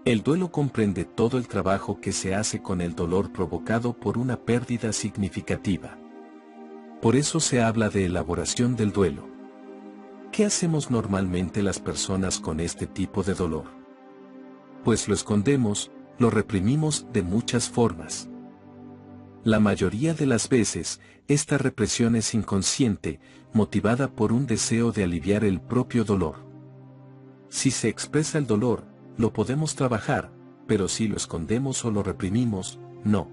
El duelo comprende todo el trabajo que se hace con el dolor provocado por una pérdida significativa. Por eso se habla de elaboración del duelo. ¿Qué hacemos normalmente las personas con este tipo de dolor? Pues lo escondemos, lo reprimimos de muchas formas. La mayoría de las veces, esta represión es inconsciente, motivada por un deseo de aliviar el propio dolor. Si se expresa el dolor, lo podemos trabajar, pero si lo escondemos o lo reprimimos, no.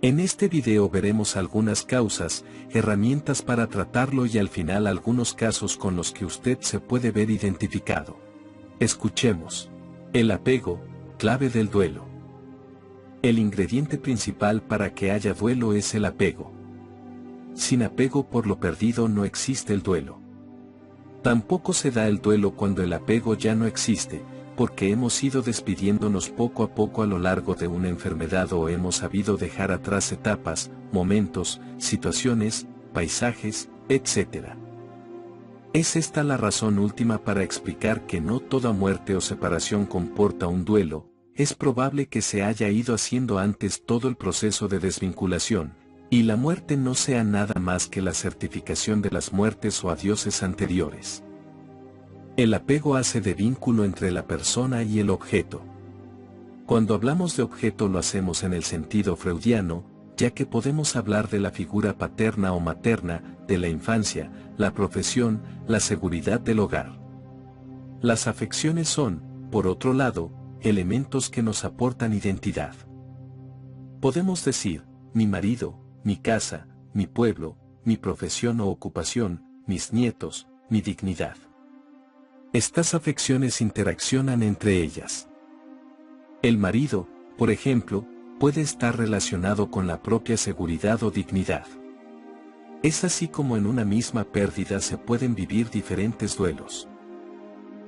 En este video veremos algunas causas, herramientas para tratarlo y al final algunos casos con los que usted se puede ver identificado. Escuchemos. El apego, clave del duelo. El ingrediente principal para que haya duelo es el apego. Sin apego por lo perdido no existe el duelo. Tampoco se da el duelo cuando el apego ya no existe, porque hemos ido despidiéndonos poco a poco a lo largo de una enfermedad o hemos sabido dejar atrás etapas, momentos, situaciones, paisajes, etc. Es esta la razón última para explicar que no toda muerte o separación comporta un duelo. Es probable que se haya ido haciendo antes todo el proceso de desvinculación, y la muerte no sea nada más que la certificación de las muertes o adioses anteriores. El apego hace de vínculo entre la persona y el objeto. Cuando hablamos de objeto lo hacemos en el sentido freudiano, ya que podemos hablar de la figura paterna o materna, de la infancia, la profesión, la seguridad del hogar. Las afecciones son, por otro lado, elementos que nos aportan identidad. Podemos decir, mi marido, mi casa, mi pueblo, mi profesión o ocupación, mis nietos, mi dignidad. Estas afecciones interaccionan entre ellas. El marido, por ejemplo, puede estar relacionado con la propia seguridad o dignidad. Es así como en una misma pérdida se pueden vivir diferentes duelos.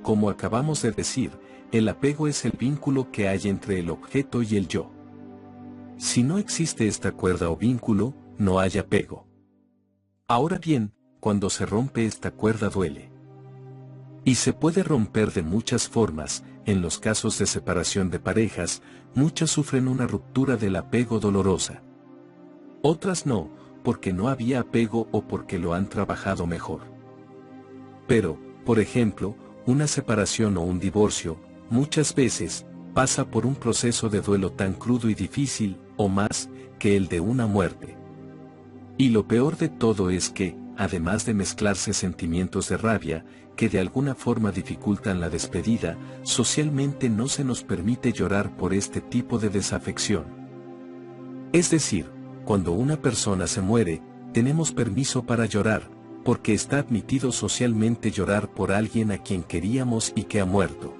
Como acabamos de decir, el apego es el vínculo que hay entre el objeto y el yo. Si no existe esta cuerda o vínculo, no hay apego. Ahora bien, cuando se rompe esta cuerda duele. Y se puede romper de muchas formas. En los casos de separación de parejas, muchas sufren una ruptura del apego dolorosa. Otras no, porque no había apego o porque lo han trabajado mejor. Pero, por ejemplo, una separación o un divorcio, muchas veces, pasa por un proceso de duelo tan crudo y difícil, o más, que el de una muerte. Y lo peor de todo es que, además de mezclarse sentimientos de rabia, que de alguna forma dificultan la despedida, socialmente no se nos permite llorar por este tipo de desafección. Es decir, cuando una persona se muere, tenemos permiso para llorar, porque está admitido socialmente llorar por alguien a quien queríamos y que ha muerto.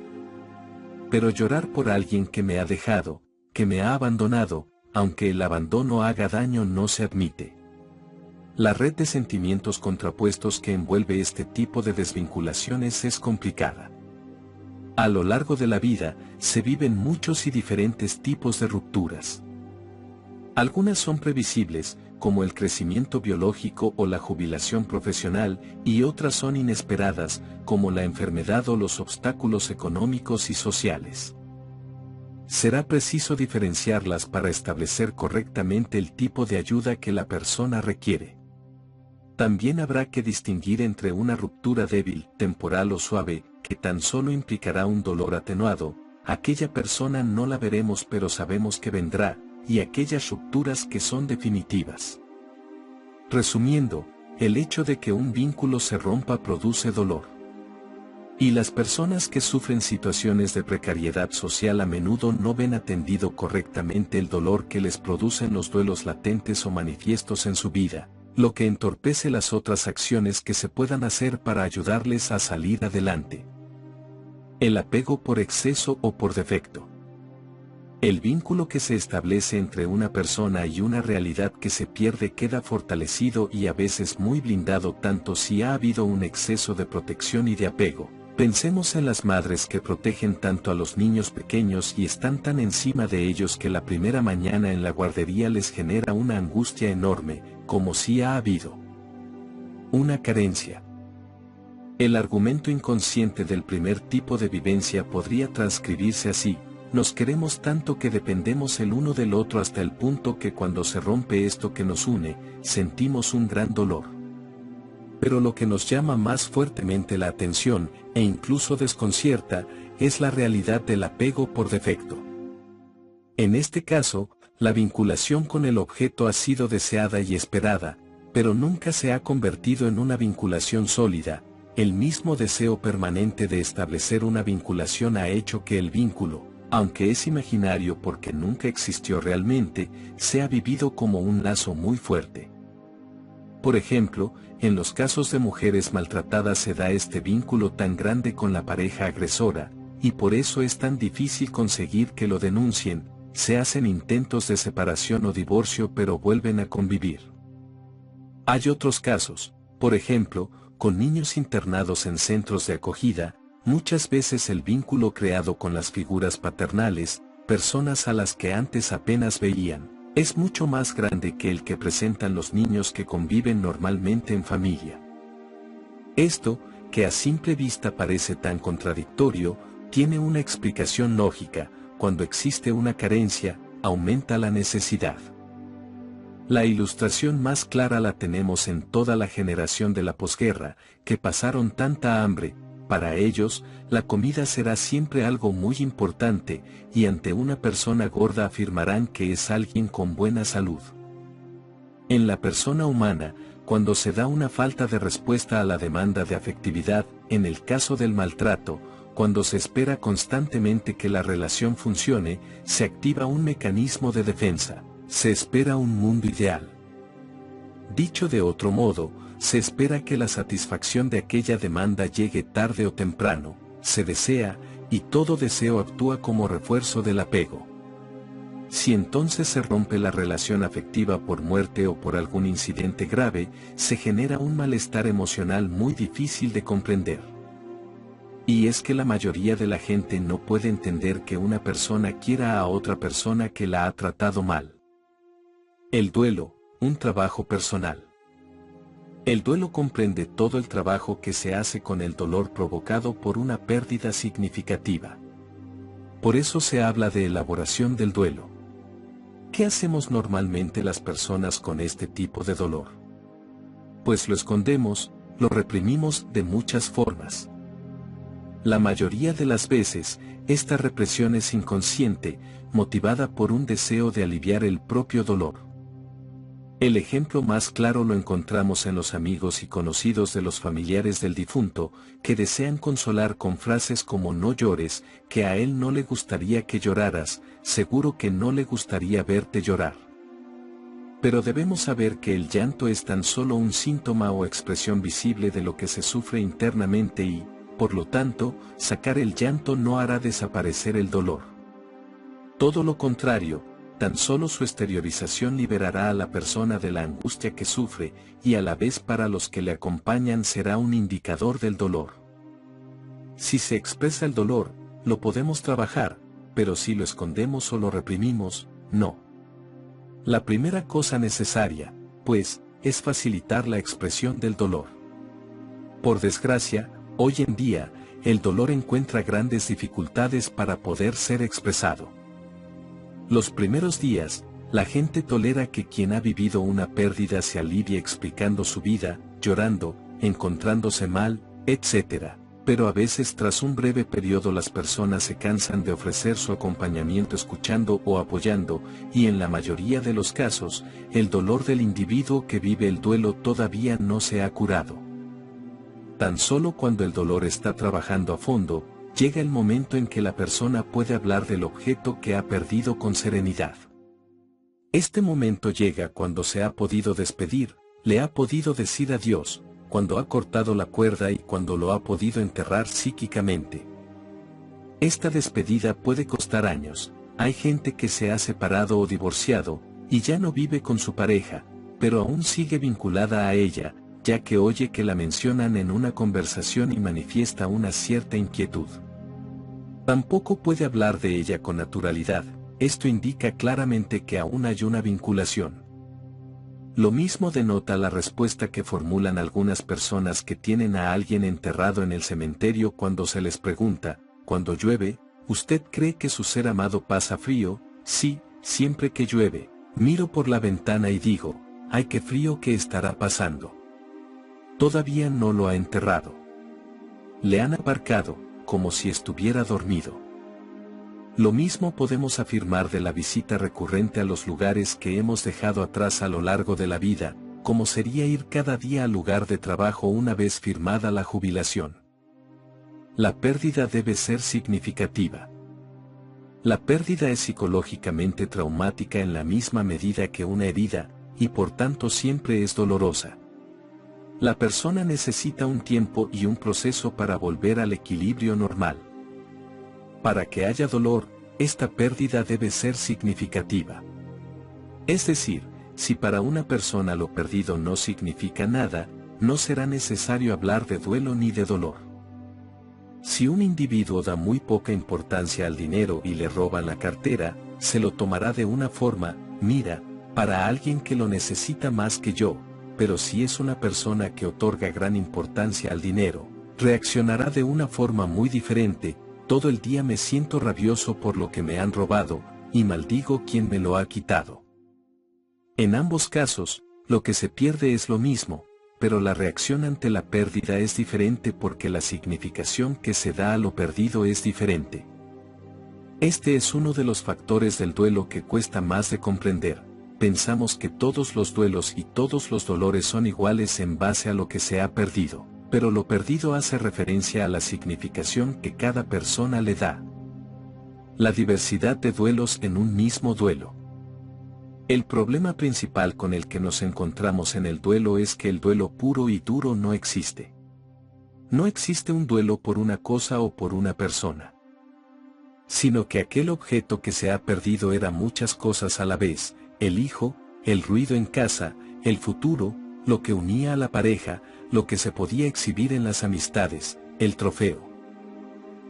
Pero llorar por alguien que me ha dejado, que me ha abandonado, aunque el abandono haga daño no se admite. La red de sentimientos contrapuestos que envuelve este tipo de desvinculaciones es complicada. A lo largo de la vida, se viven muchos y diferentes tipos de rupturas. Algunas son previsibles, como el crecimiento biológico o la jubilación profesional, y otras son inesperadas, como la enfermedad o los obstáculos económicos y sociales. Será preciso diferenciarlas para establecer correctamente el tipo de ayuda que la persona requiere. También habrá que distinguir entre una ruptura débil, temporal o suave, que tan solo implicará un dolor atenuado. Aquella persona no la veremos pero sabemos que vendrá, y aquellas rupturas que son definitivas. Resumiendo, el hecho de que un vínculo se rompa produce dolor. Y las personas que sufren situaciones de precariedad social a menudo no ven atendido correctamente el dolor que les producen los duelos latentes o manifiestos en su vida, lo que entorpece las otras acciones que se puedan hacer para ayudarles a salir adelante. El apego por exceso o por defecto. El vínculo que se establece entre una persona y una realidad que se pierde queda fortalecido y a veces muy blindado tanto si ha habido un exceso de protección y de apego. Pensemos en las madres que protegen tanto a los niños pequeños y están tan encima de ellos que la primera mañana en la guardería les genera una angustia enorme, como si ha habido una carencia. El argumento inconsciente del primer tipo de vivencia podría transcribirse así: nos queremos tanto que dependemos el uno del otro hasta el punto que cuando se rompe esto que nos une, sentimos un gran dolor. Pero lo que nos llama más fuertemente la atención, e incluso desconcierta, es la realidad del apego por defecto. En este caso, la vinculación con el objeto ha sido deseada y esperada, pero nunca se ha convertido en una vinculación sólida. El mismo deseo permanente de establecer una vinculación ha hecho que el vínculo, aunque es imaginario porque nunca existió realmente, sea vivido como un lazo muy fuerte. Por ejemplo, en los casos de mujeres maltratadas se da este vínculo tan grande con la pareja agresora, y por eso es tan difícil conseguir que lo denuncien. Se hacen intentos de separación o divorcio pero vuelven a convivir. Hay otros casos, por ejemplo, con niños internados en centros de acogida. Muchas veces el vínculo creado con las figuras paternales, personas a las que antes apenas veían, es mucho más grande que el que presentan los niños que conviven normalmente en familia. Esto, que a simple vista parece tan contradictorio, tiene una explicación lógica: cuando existe una carencia, aumenta la necesidad. La ilustración más clara la tenemos en toda la generación de la posguerra, que pasaron tanta hambre. Para ellos, la comida será siempre algo muy importante, y ante una persona gorda afirmarán que es alguien con buena salud. En la persona humana, cuando se da una falta de respuesta a la demanda de afectividad, en el caso del maltrato, cuando se espera constantemente que la relación funcione, se activa un mecanismo de defensa: se espera un mundo ideal. Dicho de otro modo, se espera que la satisfacción de aquella demanda llegue tarde o temprano, se desea, y todo deseo actúa como refuerzo del apego. Si entonces se rompe la relación afectiva por muerte o por algún incidente grave, se genera un malestar emocional muy difícil de comprender. Y es que la mayoría de la gente no puede entender que una persona quiera a otra persona que la ha tratado mal. El duelo, un trabajo personal. El duelo comprende todo el trabajo que se hace con el dolor provocado por una pérdida significativa. Por eso se habla de elaboración del duelo. ¿Qué hacemos normalmente las personas con este tipo de dolor? Pues lo escondemos, lo reprimimos de muchas formas. La mayoría de las veces, esta represión es inconsciente, motivada por un deseo de aliviar el propio dolor. El ejemplo más claro lo encontramos en los amigos y conocidos de los familiares del difunto, que desean consolar con frases como: no llores, que a él no le gustaría que lloraras, seguro que no le gustaría verte llorar. Pero debemos saber que el llanto es tan solo un síntoma o expresión visible de lo que se sufre internamente y, por lo tanto, sacar el llanto no hará desaparecer el dolor. Todo lo contrario, tan solo su exteriorización liberará a la persona de la angustia que sufre, y a la vez para los que le acompañan será un indicador del dolor. Si se expresa el dolor, lo podemos trabajar, pero si lo escondemos o lo reprimimos, no. La primera cosa necesaria, pues, es facilitar la expresión del dolor. Por desgracia, hoy en día, el dolor encuentra grandes dificultades para poder ser expresado. Los primeros días, la gente tolera que quien ha vivido una pérdida se alivie explicando su vida, llorando, encontrándose mal, etc. Pero a veces tras un breve periodo las personas se cansan de ofrecer su acompañamiento escuchando o apoyando, y en la mayoría de los casos, el dolor del individuo que vive el duelo todavía no se ha curado. Tan solo cuando el dolor está trabajando a fondo, llega el momento en que la persona puede hablar del objeto que ha perdido con serenidad. Este momento llega cuando se ha podido despedir, le ha podido decir adiós, cuando ha cortado la cuerda y cuando lo ha podido enterrar psíquicamente. Esta despedida puede costar años. Hay gente que se ha separado o divorciado, y ya no vive con su pareja, pero aún sigue vinculada a ella, ya que oye que la mencionan en una conversación y manifiesta una cierta inquietud. Tampoco puede hablar de ella con naturalidad. Esto indica claramente que aún hay una vinculación. Lo mismo denota la respuesta que formulan algunas personas que tienen a alguien enterrado en el cementerio cuando se les pregunta, cuando llueve, ¿usted cree que su ser amado pasa frío? Sí, siempre que llueve, miro por la ventana y digo, ¡ay qué frío que estará pasando! Todavía no lo ha enterrado. Le han aparcado, como si estuviera dormido. Lo mismo podemos afirmar de la visita recurrente a los lugares que hemos dejado atrás a lo largo de la vida, como sería ir cada día al lugar de trabajo una vez firmada la jubilación. La pérdida debe ser significativa. La pérdida es psicológicamente traumática en la misma medida que una herida, y por tanto siempre es dolorosa. La persona necesita un tiempo y un proceso para volver al equilibrio normal. Para que haya dolor, esta pérdida debe ser significativa. Es decir, si para una persona lo perdido no significa nada, no será necesario hablar de duelo ni de dolor. Si un individuo da muy poca importancia al dinero y le roban la cartera, se lo tomará de una forma, mira, para alguien que lo necesita más que yo, pero si es una persona que otorga gran importancia al dinero, reaccionará de una forma muy diferente. Todo el día me siento rabioso por lo que me han robado, y maldigo quien me lo ha quitado. En ambos casos, lo que se pierde es lo mismo, pero la reacción ante la pérdida es diferente porque la significación que se da a lo perdido es diferente. Este es uno de los factores del duelo que cuesta más de comprender. Pensamos que todos los duelos y todos los dolores son iguales en base a lo que se ha perdido. Pero lo perdido hace referencia a la significación que cada persona le da. La diversidad de duelos en un mismo duelo. El problema principal con el que nos encontramos en el duelo es que el duelo puro y duro no existe. No existe un duelo por una cosa o por una persona, sino que aquel objeto que se ha perdido era muchas cosas a la vez: el hijo, el ruido en casa, el futuro, lo que unía a la pareja, lo que se podía exhibir en las amistades, el trofeo.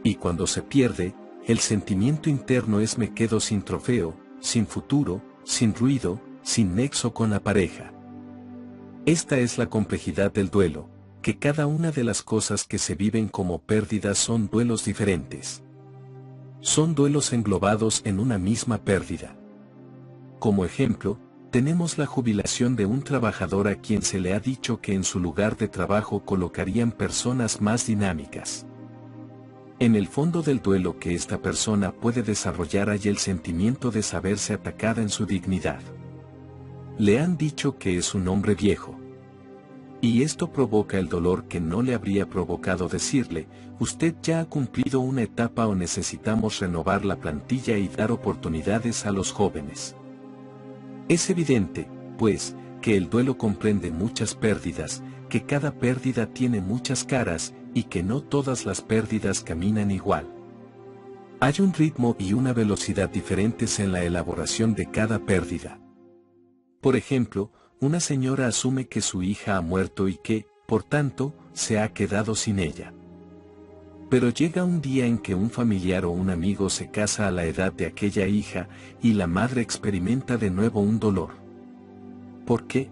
Y cuando se pierde, el sentimiento interno es: me quedo sin trofeo, sin futuro, sin ruido, sin nexo con la pareja. Esta es la complejidad del duelo, que cada una de las cosas que se viven como pérdidas son duelos diferentes. Son duelos englobados en una misma pérdida. Como ejemplo, tenemos la jubilación de un trabajador a quien se le ha dicho que en su lugar de trabajo colocarían personas más dinámicas. En el fondo del duelo que esta persona puede desarrollar hay el sentimiento de saberse atacada en su dignidad. Le han dicho que es un hombre viejo. Y esto provoca el dolor que no le habría provocado decirle: usted ya ha cumplido una etapa o necesitamos renovar la plantilla y dar oportunidades a los jóvenes. Es evidente, pues, que el duelo comprende muchas pérdidas, que cada pérdida tiene muchas caras, y que no todas las pérdidas caminan igual. Hay un ritmo y una velocidad diferentes en la elaboración de cada pérdida. Por ejemplo, una señora asume que su hija ha muerto y que, por tanto, se ha quedado sin ella. Pero llega un día en que un familiar o un amigo se casa a la edad de aquella hija, y la madre experimenta de nuevo un dolor. ¿Por qué?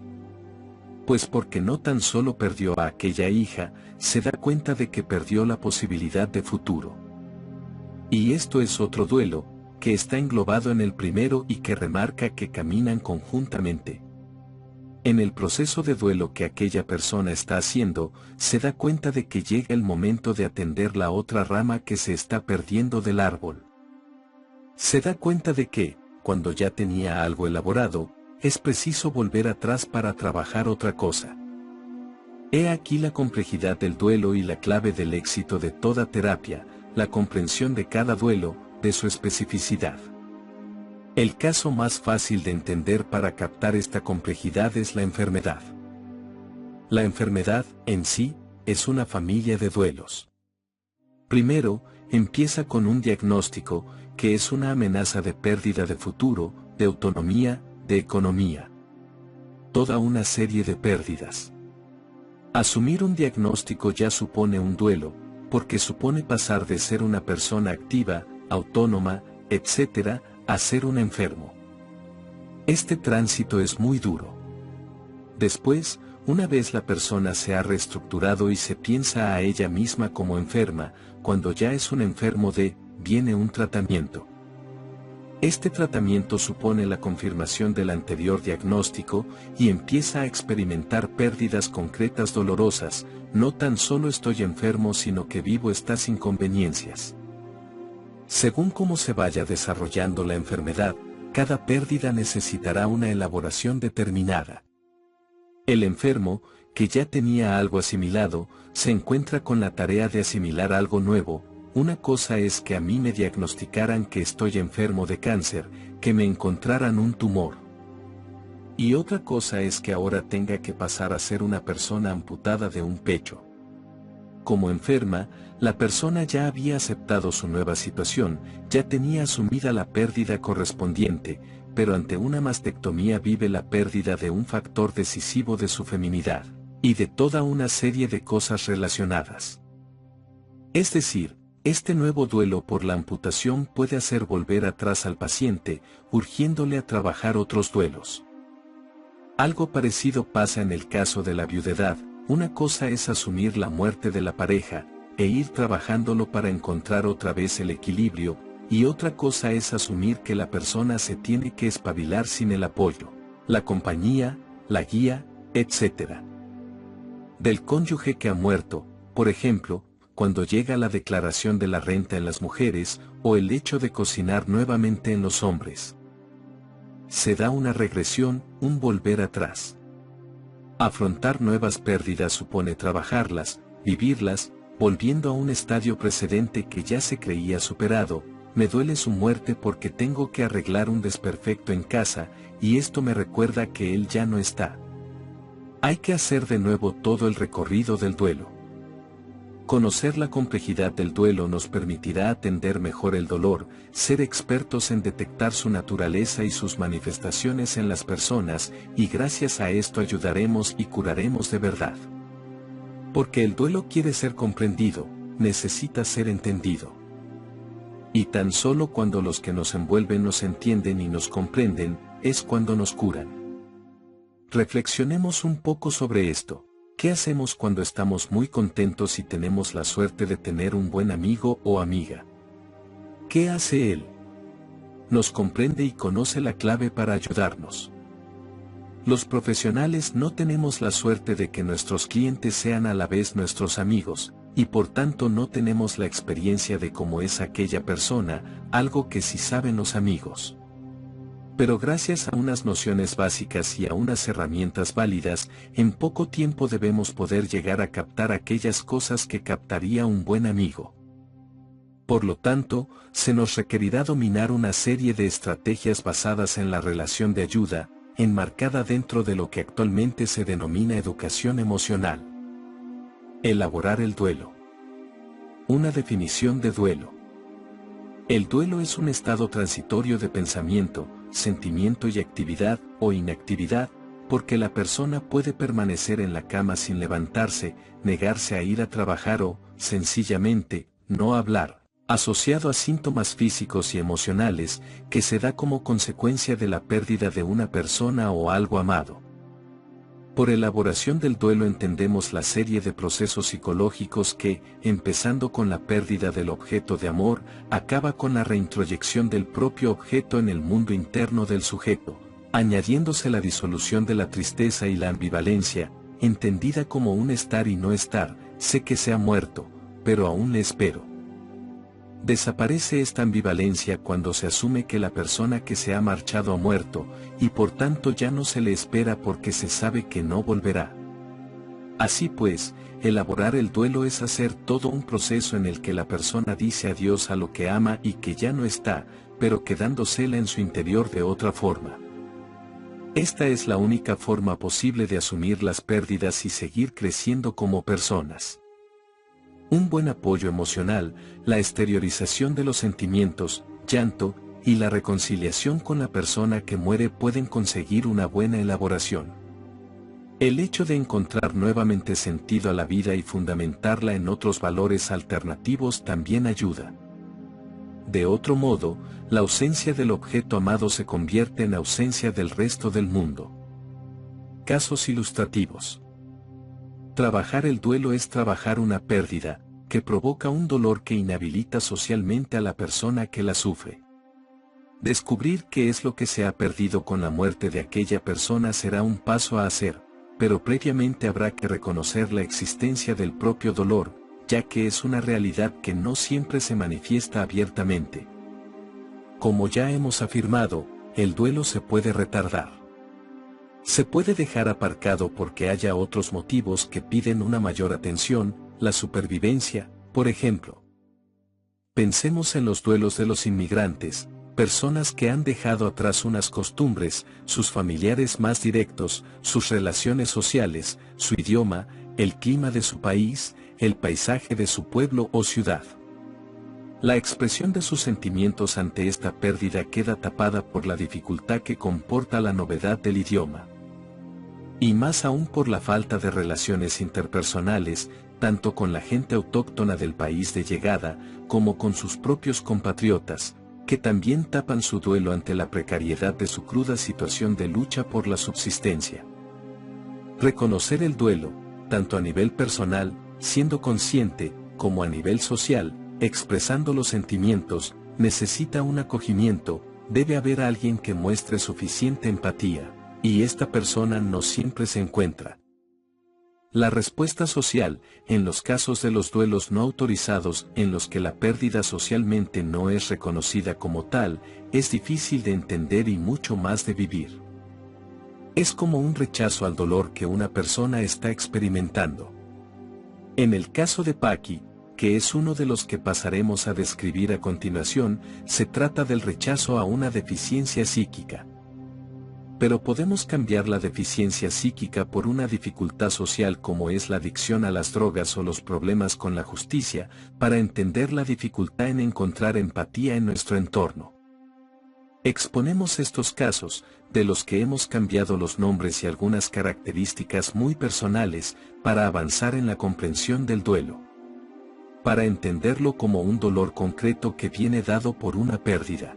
Pues porque no tan solo perdió a aquella hija, se da cuenta de que perdió la posibilidad de futuro. Y esto es otro duelo, que está englobado en el primero y que remarca que caminan conjuntamente. En el proceso de duelo que aquella persona está haciendo, se da cuenta de que llega el momento de atender la otra rama que se está perdiendo del árbol. Se da cuenta de que, cuando ya tenía algo elaborado, es preciso volver atrás para trabajar otra cosa. He aquí la complejidad del duelo y la clave del éxito de toda terapia: la comprensión de cada duelo, de su especificidad. El caso más fácil de entender para captar esta complejidad es la enfermedad. La enfermedad, en sí, es una familia de duelos. Primero, empieza con un diagnóstico, que es una amenaza de pérdida de futuro, de autonomía, de economía. Toda una serie de pérdidas. Asumir un diagnóstico ya supone un duelo, porque supone pasar de ser una persona activa, autónoma, etc., a ser un enfermo. Este tránsito es muy duro. Después, una vez la persona se ha reestructurado y se piensa a ella misma como enferma, cuando ya es un enfermo viene un tratamiento. Este tratamiento supone la confirmación del anterior diagnóstico y empieza a experimentar pérdidas concretas dolorosas, no tan solo estoy enfermo sino que vivo estas inconveniencias. Según cómo se vaya desarrollando la enfermedad, cada pérdida necesitará una elaboración determinada. El enfermo, que ya tenía algo asimilado, se encuentra con la tarea de asimilar algo nuevo. Una cosa es que a mí me diagnosticaran que estoy enfermo de cáncer, que me encontraran un tumor. Y otra cosa es que ahora tenga que pasar a ser una persona amputada de un pecho. Como enferma, la persona ya había aceptado su nueva situación, ya tenía asumida la pérdida correspondiente, pero ante una mastectomía vive la pérdida de un factor decisivo de su feminidad, y de toda una serie de cosas relacionadas. Es decir, este nuevo duelo por la amputación puede hacer volver atrás al paciente, urgiéndole a trabajar otros duelos. Algo parecido pasa en el caso de la viudedad. Una cosa es asumir la muerte de la pareja, e ir trabajándolo para encontrar otra vez el equilibrio, y otra cosa es asumir que la persona se tiene que espabilar sin el apoyo, la compañía, la guía, etc. del cónyuge que ha muerto, por ejemplo, cuando llega la declaración de la renta en las mujeres, o el hecho de cocinar nuevamente en los hombres. Se da una regresión, un volver atrás. Afrontar nuevas pérdidas supone trabajarlas, vivirlas, volviendo a un estadio precedente que ya se creía superado. Me duele su muerte porque tengo que arreglar un desperfecto en casa, y esto me recuerda que él ya no está. Hay que hacer de nuevo todo el recorrido del duelo. Conocer la complejidad del duelo nos permitirá atender mejor el dolor, ser expertos en detectar su naturaleza y sus manifestaciones en las personas, y gracias a esto ayudaremos y curaremos de verdad. Porque el duelo quiere ser comprendido, necesita ser entendido. Y tan solo cuando los que nos envuelven nos entienden y nos comprenden, es cuando nos curan. Reflexionemos un poco sobre esto. ¿Qué hacemos cuando estamos muy contentos y tenemos la suerte de tener un buen amigo o amiga? ¿Qué hace él? Nos comprende y conoce la clave para ayudarnos. Los profesionales no tenemos la suerte de que nuestros clientes sean a la vez nuestros amigos, y por tanto no tenemos la experiencia de cómo es aquella persona, algo que sí saben los amigos. Pero gracias a unas nociones básicas y a unas herramientas válidas, en poco tiempo debemos poder llegar a captar aquellas cosas que captaría un buen amigo. Por lo tanto, se nos requerirá dominar una serie de estrategias basadas en la relación de ayuda, enmarcada dentro de lo que actualmente se denomina educación emocional. Elaborar el duelo. Una definición de duelo. El duelo es un estado transitorio de pensamiento, sentimiento y actividad, o inactividad, porque la persona puede permanecer en la cama sin levantarse, negarse a ir a trabajar o, sencillamente, no hablar, asociado a síntomas físicos y emocionales, que se da como consecuencia de la pérdida de una persona o algo amado. Por elaboración del duelo entendemos la serie de procesos psicológicos que, empezando con la pérdida del objeto de amor, acaba con la reintroyección del propio objeto en el mundo interno del sujeto, añadiéndose la disolución de la tristeza y la ambivalencia, entendida como un estar y no estar. Sé que se ha muerto, pero aún le espero. Desaparece esta ambivalencia cuando se asume que la persona que se ha marchado ha muerto, y por tanto ya no se le espera porque se sabe que no volverá. Así pues, elaborar el duelo es hacer todo un proceso en el que la persona dice adiós a lo que ama y que ya no está, pero quedándosela en su interior de otra forma. Esta es la única forma posible de asumir las pérdidas y seguir creciendo como personas. Un buen apoyo emocional, la exteriorización de los sentimientos, llanto, y la reconciliación con la persona que muere pueden conseguir una buena elaboración. El hecho de encontrar nuevamente sentido a la vida y fundamentarla en otros valores alternativos también ayuda. De otro modo, la ausencia del objeto amado se convierte en ausencia del resto del mundo. Casos ilustrativos. Trabajar el duelo es trabajar una pérdida, que provoca un dolor que inhabilita socialmente a la persona que la sufre. Descubrir qué es lo que se ha perdido con la muerte de aquella persona será un paso a hacer, pero previamente habrá que reconocer la existencia del propio dolor, ya que es una realidad que no siempre se manifiesta abiertamente. Como ya hemos afirmado, el duelo se puede retardar. Se puede dejar aparcado porque haya otros motivos que piden una mayor atención, la supervivencia, por ejemplo. Pensemos en los duelos de los inmigrantes, personas que han dejado atrás unas costumbres, sus familiares más directos, sus relaciones sociales, su idioma, el clima de su país, el paisaje de su pueblo o ciudad. La expresión de sus sentimientos ante esta pérdida queda tapada por la dificultad que comporta la novedad del idioma. Y más aún por la falta de relaciones interpersonales, tanto con la gente autóctona del país de llegada, como con sus propios compatriotas, que también tapan su duelo ante la precariedad de su cruda situación de lucha por la subsistencia. Reconocer el duelo, tanto a nivel personal, siendo consciente, como a nivel social, expresando los sentimientos, necesita un acogimiento, debe haber alguien que muestre suficiente empatía, y esta persona no siempre se encuentra. La respuesta social, en los casos de los duelos no autorizados en los que la pérdida socialmente no es reconocida como tal, es difícil de entender y mucho más de vivir. Es como un rechazo al dolor que una persona está experimentando. En el caso de Paqui, que es uno de los que pasaremos a describir a continuación, se trata del rechazo a una deficiencia psíquica. Pero podemos cambiar la deficiencia psíquica por una dificultad social como es la adicción a las drogas o los problemas con la justicia, para entender la dificultad en encontrar empatía en nuestro entorno. Exponemos estos casos, de los que hemos cambiado los nombres y algunas características muy personales, para avanzar en la comprensión del duelo. Para entenderlo como un dolor concreto que viene dado por una pérdida.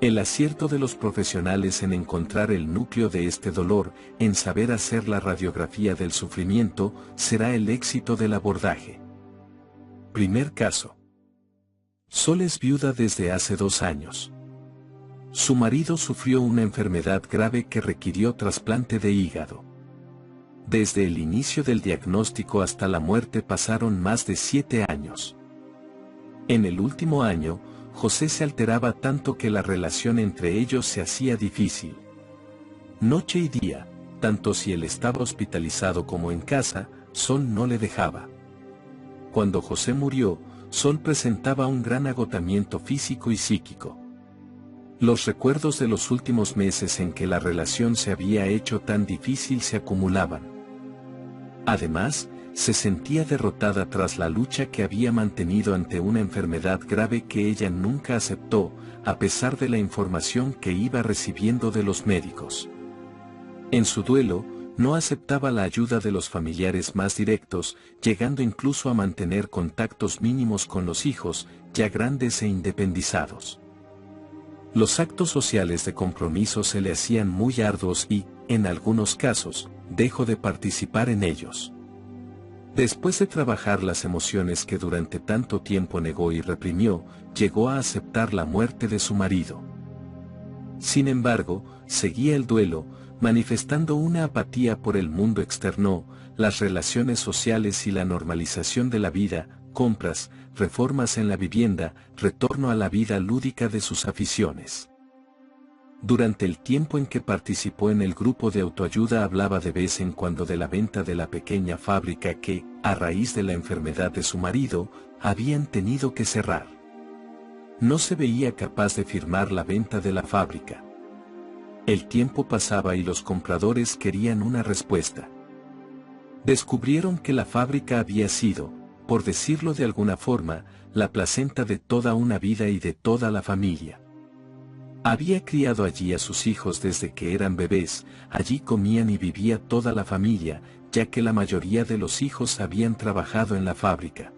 El acierto de los profesionales en encontrar el núcleo de este dolor, en saber hacer la radiografía del sufrimiento, será el éxito del abordaje. Primer caso. Sol es viuda desde hace 2 años. Su marido sufrió una enfermedad grave que requirió trasplante de hígado. Desde el inicio del diagnóstico hasta la muerte pasaron más de 7 años. En el último año, José se alteraba tanto que la relación entre ellos se hacía difícil. Noche y día, tanto si él estaba hospitalizado como en casa, Sol no le dejaba. Cuando José murió, Sol presentaba un gran agotamiento físico y psíquico. Los recuerdos de los últimos meses en que la relación se había hecho tan difícil se acumulaban. Además, se sentía derrotada tras la lucha que había mantenido ante una enfermedad grave que ella nunca aceptó, a pesar de la información que iba recibiendo de los médicos. En su duelo, no aceptaba la ayuda de los familiares más directos, llegando incluso a mantener contactos mínimos con los hijos, ya grandes e independizados. Los actos sociales de compromiso se le hacían muy arduos y, en algunos casos, dejó de participar en ellos. Después de trabajar las emociones que durante tanto tiempo negó y reprimió, llegó a aceptar la muerte de su marido. Sin embargo, seguía el duelo, manifestando una apatía por el mundo externo, las relaciones sociales y la normalización de la vida, compras, reformas en la vivienda, retorno a la vida lúdica de sus aficiones. Durante el tiempo en que participó en el grupo de autoayuda hablaba de vez en cuando de la venta de la pequeña fábrica que, a raíz de la enfermedad de su marido, habían tenido que cerrar. No se veía capaz de firmar la venta de la fábrica. El tiempo pasaba y los compradores querían una respuesta. Descubrieron que la fábrica había sido, por decirlo de alguna forma, la placenta de toda una vida y de toda la familia. Había criado allí a sus hijos desde que eran bebés, allí comían y vivía toda la familia, ya que la mayoría de los hijos habían trabajado en la fábrica.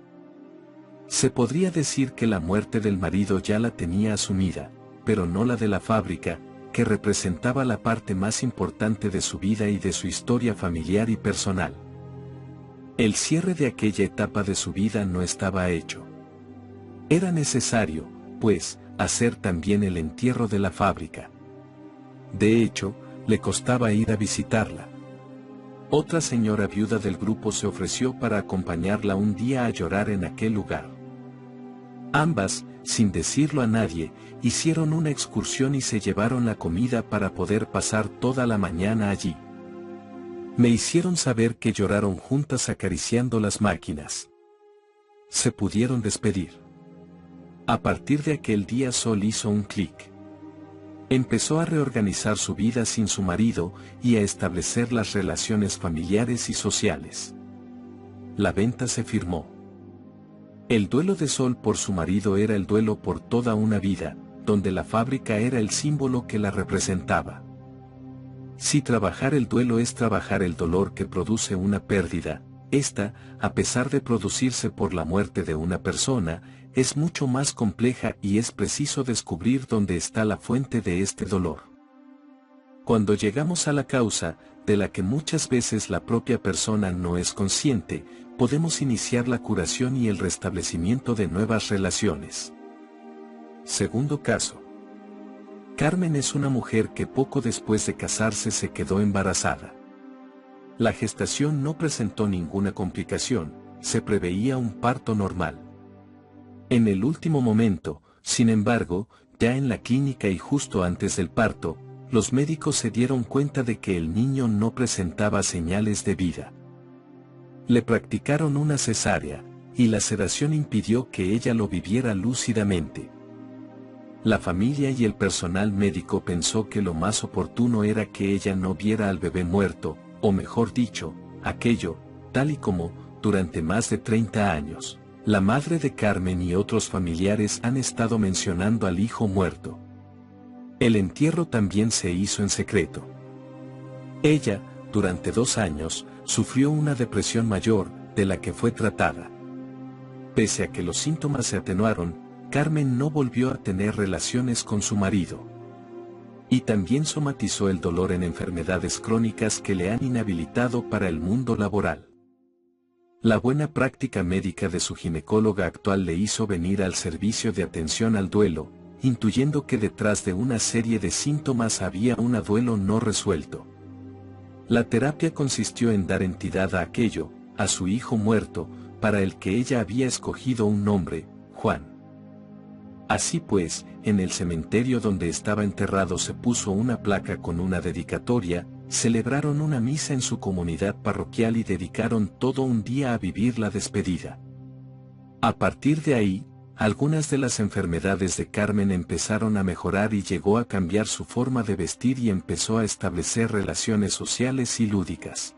Se podría decir que la muerte del marido ya la tenía asumida, pero no la de la fábrica, que representaba la parte más importante de su vida y de su historia familiar y personal. El cierre de aquella etapa de su vida no estaba hecho. Era necesario, pues, hacer también el entierro de la fábrica. De hecho, le costaba ir a visitarla. Otra señora viuda del grupo se ofreció para acompañarla un día a llorar en aquel lugar. Ambas, sin decirlo a nadie, hicieron una excursión y se llevaron la comida para poder pasar toda la mañana allí. Me hicieron saber que lloraron juntas acariciando las máquinas. Se pudieron despedir. A partir de aquel día Sol hizo un clic. Empezó a reorganizar su vida sin su marido y a establecer las relaciones familiares y sociales. La venta se firmó. El duelo de Sol por su marido era el duelo por toda una vida, donde la fábrica era el símbolo que la representaba. Si trabajar el duelo es trabajar el dolor que produce una pérdida, esta, a pesar de producirse por la muerte de una persona, es mucho más compleja y es preciso descubrir dónde está la fuente de este dolor. Cuando llegamos a la causa, de la que muchas veces la propia persona no es consciente, podemos iniciar la curación y el restablecimiento de nuevas relaciones. Segundo caso. Carmen es una mujer que poco después de casarse se quedó embarazada. La gestación no presentó ninguna complicación, se preveía un parto normal. En el último momento, sin embargo, ya en la clínica y justo antes del parto, los médicos se dieron cuenta de que el niño no presentaba señales de vida. Le practicaron una cesárea, y la sedación impidió que ella lo viviera lúcidamente. La familia y el personal médico pensó que lo más oportuno era que ella no viera al bebé muerto, o mejor dicho, aquello, tal y como, durante más de 30 años, la madre de Carmen y otros familiares han estado mencionando al hijo muerto. El entierro también se hizo en secreto. Ella, durante 2 años, sufrió una depresión mayor, de la que fue tratada. Pese a que los síntomas se atenuaron, Carmen no volvió a tener relaciones con su marido. Y también somatizó el dolor en enfermedades crónicas que le han inhabilitado para el mundo laboral. La buena práctica médica de su ginecóloga actual le hizo venir al servicio de atención al duelo, intuyendo que detrás de una serie de síntomas había un duelo no resuelto. La terapia consistió en dar entidad a aquello, a su hijo muerto, para el que ella había escogido un nombre, Juan. Así pues, en el cementerio donde estaba enterrado se puso una placa con una dedicatoria, celebraron una misa en su comunidad parroquial y dedicaron todo un día a vivir la despedida. A partir de ahí, algunas de las enfermedades de Carmen empezaron a mejorar y llegó a cambiar su forma de vestir y empezó a establecer relaciones sociales y lúdicas.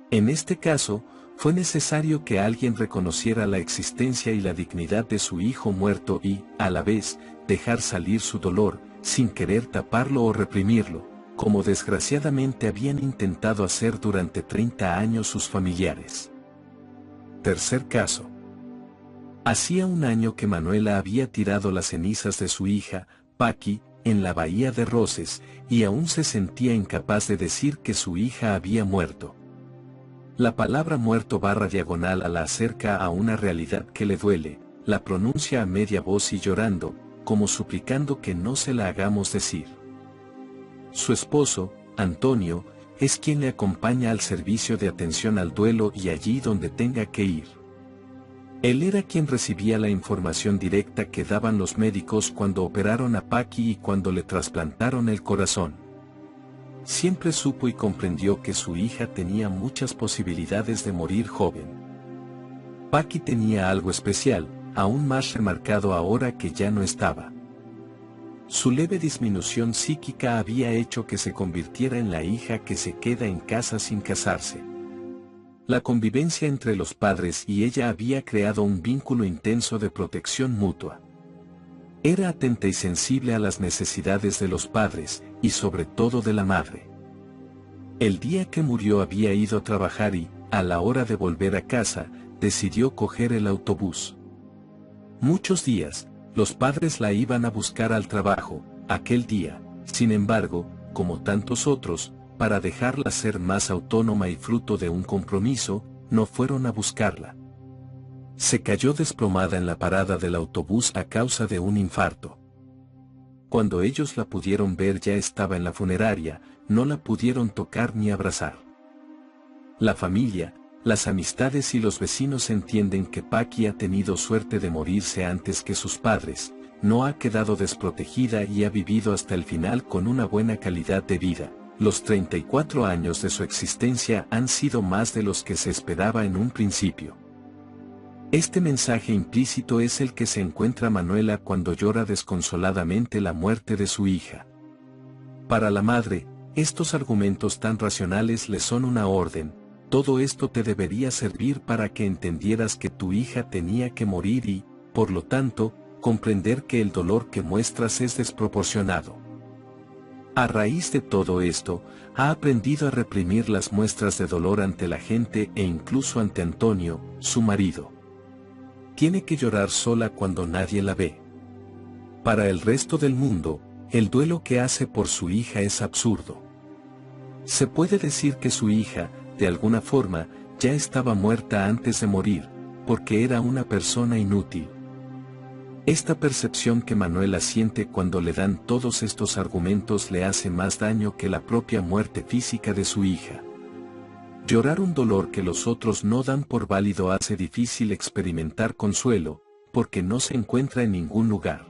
En este caso, fue necesario que alguien reconociera la existencia y la dignidad de su hijo muerto y, a la vez, dejar salir su dolor, sin querer taparlo o reprimirlo, como desgraciadamente habían intentado hacer durante 30 años sus familiares. Tercer caso. Hacía un año que Manuela había tirado las cenizas de su hija, Paqui, en la bahía de Roces, y aún se sentía incapaz de decir que su hija había muerto. La palabra muerto /diagonal a la acerca a una realidad que le duele, la pronuncia a media voz y llorando, como suplicando que no se la hagamos decir. Su esposo, Antonio, es quien le acompaña al servicio de atención al duelo y allí donde tenga que ir. Él era quien recibía la información directa que daban los médicos cuando operaron a Paqui y cuando le trasplantaron el corazón. Siempre supo y comprendió que su hija tenía muchas posibilidades de morir joven. Paqui tenía algo especial, aún más remarcado ahora que ya no estaba. Su leve disminución psíquica había hecho que se convirtiera en la hija que se queda en casa sin casarse. La convivencia entre los padres y ella había creado un vínculo intenso de protección mutua. Era atenta y sensible a las necesidades de los padres, y sobre todo de la madre. El día que murió había ido a trabajar y, a la hora de volver a casa, decidió coger el autobús. Muchos días, los padres la iban a buscar al trabajo. Aquel día, Sin embargo, como tantos otros, para dejarla ser más autónoma y fruto de un compromiso, no fueron a buscarla. Se cayó desplomada en la parada del autobús a causa de un infarto. Cuando ellos la pudieron ver ya estaba en la funeraria, no la pudieron tocar ni abrazar. La familia, las amistades y los vecinos entienden que Paqui ha tenido suerte de morirse antes que sus padres, no ha quedado desprotegida y ha vivido hasta el final con una buena calidad de vida. Los 34 años de su existencia han sido más de los que se esperaba en un principio. Este mensaje implícito es el que se encuentra Manuela cuando llora desconsoladamente la muerte de su hija. Para la madre, estos argumentos tan racionales le son una orden: todo esto te debería servir para que entendieras que tu hija tenía que morir y, por lo tanto, comprender que el dolor que muestras es desproporcionado. A raíz de todo esto, ha aprendido a reprimir las muestras de dolor ante la gente e incluso ante Antonio, su marido. Tiene que llorar sola cuando nadie la ve. Para el resto del mundo, el duelo que hace por su hija es absurdo. Se puede decir que su hija, de alguna forma, ya estaba muerta antes de morir, porque era una persona inútil. Esta percepción que Manuela siente cuando le dan todos estos argumentos le hace más daño que la propia muerte física de su hija. Llorar un dolor que los otros no dan por válido hace difícil experimentar consuelo, porque no se encuentra en ningún lugar.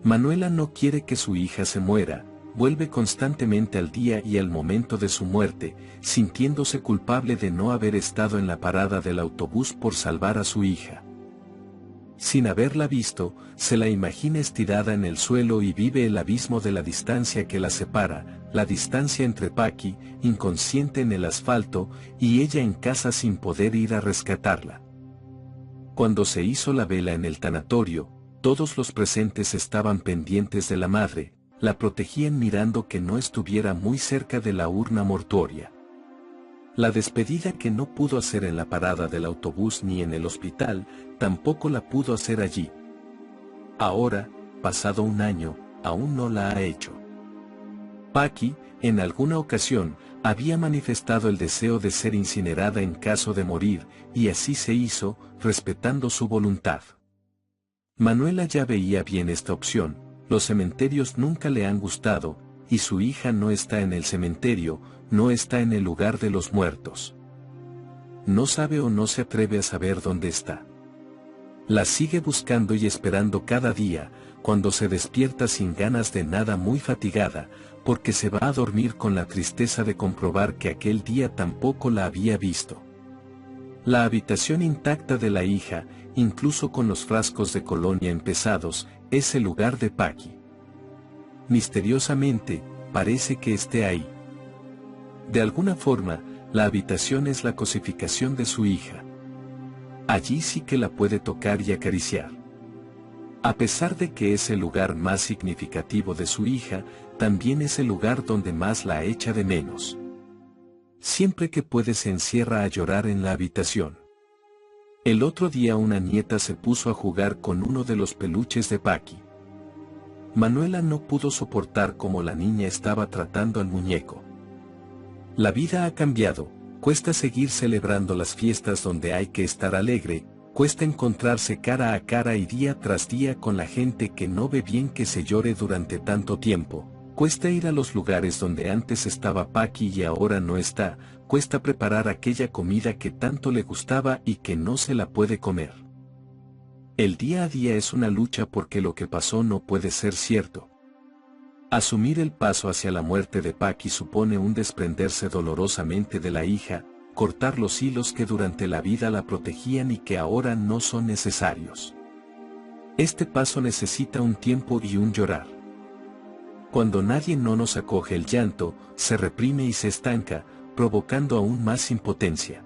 Manuela no quiere que su hija se muera, vuelve constantemente al día y al momento de su muerte, sintiéndose culpable de no haber estado en la parada del autobús por salvar a su hija. Sin haberla visto, se la imagina estirada en el suelo y vive el abismo de la distancia que la separa, la distancia entre Paqui, inconsciente en el asfalto, y ella en casa sin poder ir a rescatarla. Cuando se hizo la vela en el tanatorio, todos los presentes estaban pendientes de la madre, la protegían mirando que no estuviera muy cerca de la urna mortuoria. La despedida que no pudo hacer en la parada del autobús ni en el hospital, tampoco la pudo hacer allí. Ahora, pasado un año, aún no la ha hecho. Paqui, en alguna ocasión, había manifestado el deseo de ser incinerada en caso de morir, y así se hizo, respetando su voluntad. Manuela ya veía bien esta opción, los cementerios nunca le han gustado, y su hija no está en el cementerio, no está en el lugar de los muertos. No sabe o no se atreve a saber dónde está. La sigue buscando y esperando cada día, cuando se despierta sin ganas de nada, muy fatigada, porque se va a dormir con la tristeza de comprobar que aquel día tampoco la había visto. La habitación intacta de la hija, incluso con los frascos de colonia empezados, es el lugar de Paqui. Misteriosamente, parece que esté ahí. De alguna forma, la habitación es la cosificación de su hija. Allí sí que la puede tocar y acariciar. A pesar de que es el lugar más significativo de su hija, también es el lugar donde más la echa de menos. Siempre que puede se encierra a llorar en la habitación. El otro día una nieta se puso a jugar con uno de los peluches de Paqui. Manuela no pudo soportar cómo la niña estaba tratando al muñeco. La vida ha cambiado, cuesta seguir celebrando las fiestas donde hay que estar alegre, cuesta encontrarse cara a cara y día tras día con la gente que no ve bien que se llore durante tanto tiempo, cuesta ir a los lugares donde antes estaba Paqui y ahora no está, cuesta preparar aquella comida que tanto le gustaba y que no se la puede comer. El día a día es una lucha porque lo que pasó no puede ser cierto. Asumir el paso hacia la muerte de Paqui supone un desprenderse dolorosamente de la hija, cortar los hilos que durante la vida la protegían y que ahora no son necesarios. Este paso necesita un tiempo y un llorar. Cuando nadie no nos acoge el llanto, se reprime y se estanca, provocando aún más impotencia.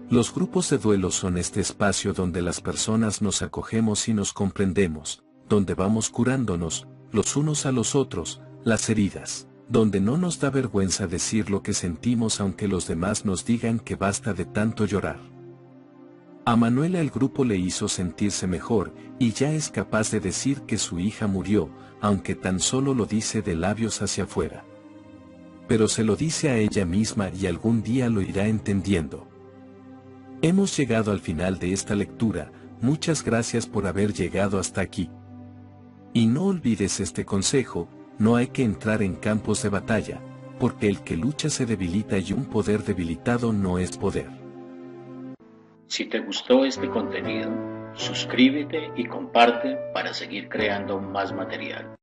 Los grupos de duelo son este espacio donde las personas nos acogemos y nos comprendemos, donde vamos curándonos, los unos a los otros, las heridas, donde no nos da vergüenza decir lo que sentimos aunque los demás nos digan que basta de tanto llorar. A Manuela el grupo le hizo sentirse mejor, y ya es capaz de decir que su hija murió, aunque tan solo lo dice de labios hacia afuera. Pero se lo dice a ella misma y algún día lo irá entendiendo. Hemos llegado al final de esta lectura, muchas gracias por haber llegado hasta aquí. Y no olvides este consejo, no hay que entrar en campos de batalla, porque el que lucha se debilita y un poder debilitado no es poder. Si te gustó este contenido, suscríbete y comparte para seguir creando más material.